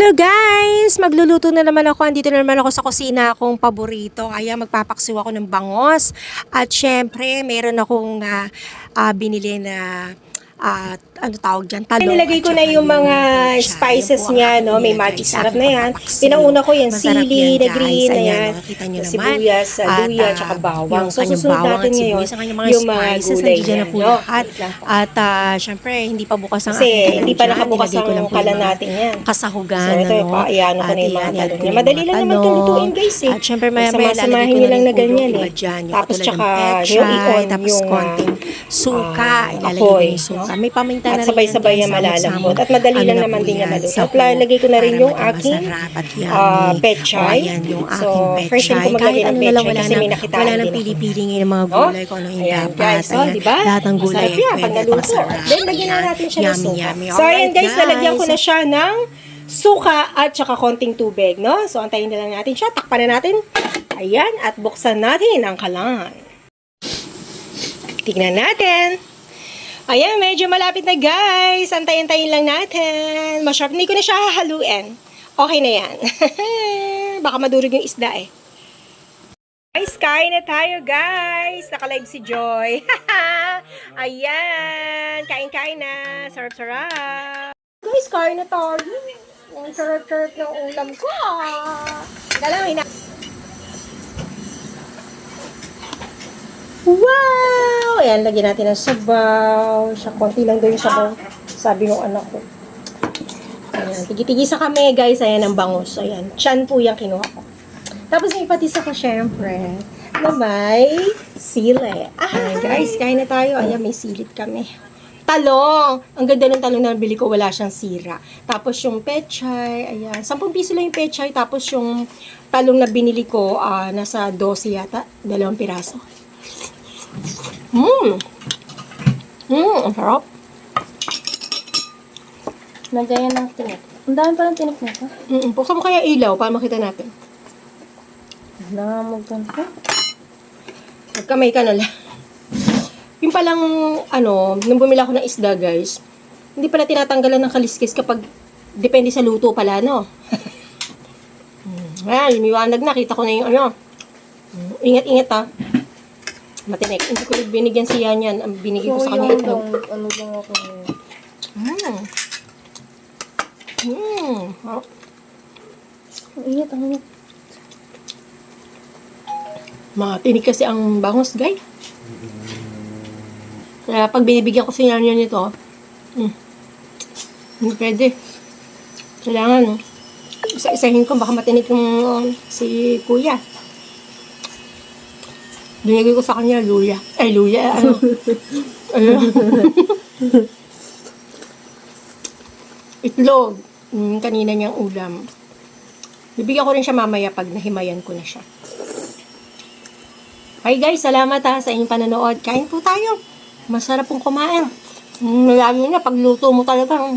Hello guys! Magluluto na naman ako. Andito na naman ako sa kusina akong paborito. Kaya magpapaksiw ako ng bangos. At syempre, meron akong binili na ano tawag dyan? Talong. Nilagay ko na yung mga spices niya, no? May magic sarap na yan. Pinauna ko yan, sili na green na yan. Sibuyas, luya, tsaka bawang. So, susunod natin ngayon yung mga gulay niya, no? At syempre, hindi pa bukas ang kasi hindi pa nakabukas ang kalan natin yan. Kasahugan. So, ito, paayano ko na yung mga talong niya. Madali lang naman itong lutuin, guys, eh. At syempre, maya-maya lalagay ko lang na ganyan, eh. Tapos, tsaka yung i-on, tapos konting suka. Ilalagay ko yung suka. May paminta na rin. At sabay-sabay niya malalambot. At madali lang naman din niya maluto. At lalagay ko na rin yung aking pechay. So, first time ko maglagay ng pechay kasi may nakitaan din. Wala nang pili-pili ngayon ng mga gulay kung ano yung dapat. Diba? Lahat ng gulay. Masarap yan pag naluto. Then, lagyan na natin siya ng suka. So, ayan guys, nalagyan ko na siya ng suka at saka konting tubig, no? So, antayin na lang natin siya. Takpan na natin. Ayan. At buksan natin ang kalan. Tignan natin. Ayan, medyo malapit na guys. Antayin-tayin lang natin. Masarap. Hindi ko na siya hahaluin. Okay na yan. Baka madurog yung isda eh. Guys, kain na tayo guys. Naka-live si Joy. Ayan. Kain-kain na. Sarap-sarap. Guys, kain na tayo. Ang sarap-sarap ng ulam ko. Dalawin na. Wow! Ayan, lagyan natin ng sabaw. Siya, konti lang daw yung sabaw. Sabi ng anak ko. Ayan, tigi-tigi sa kami, guys. Ayan, ang bangus. Ayan, tiyan po yung kinuha ko. Tapos may patis ako, syempre, na may sili. Ayan, guys, kain na tayo. Ayan, may silit kami. Talong! Ang ganda ng talong na nabili ko, wala siyang sira. Tapos yung pechay, ayan. 10 piso lang yung pechay. Tapos yung talong na binili ko, nasa 12 yata. 2 piraso. Ang sarap. Nagaya ng tinik. Ang dami pa ng tinik nito. Buksan mo kaya ilaw para makita natin. Nangamagtan ko. Magkamay ka na lang. Yung palang, nung bumili ako ng isda, guys, hindi pala tinatanggalan ng kaliskis kapag depende sa luto pala, no? Ayan, lumiwanag na. Kita ko na yung Ingat-ingat, ha. Matinik. Hindi ko binigyan si Yan. Ang binigay ko sa kanya ito. Ano lang ako ngayon? Ang ingat, ang ingat. Matinik kasi ang bangos, guys. Kaya pag binibigyan ko si Yan nito, hindi pwede. Kailangan, isa-isahin ko, baka matinik yung si Kuya. Binigay ko sa kanya, luya. Ay, luya. Itlog. Kanina niyang ulam. Bibigyan ko rin siya mamaya pag nahimayan ko na siya. Okay guys, salamat sa inyong panonood. Kain po tayo. Masarap pong kumain. Lalo na, pagluto mo talaga,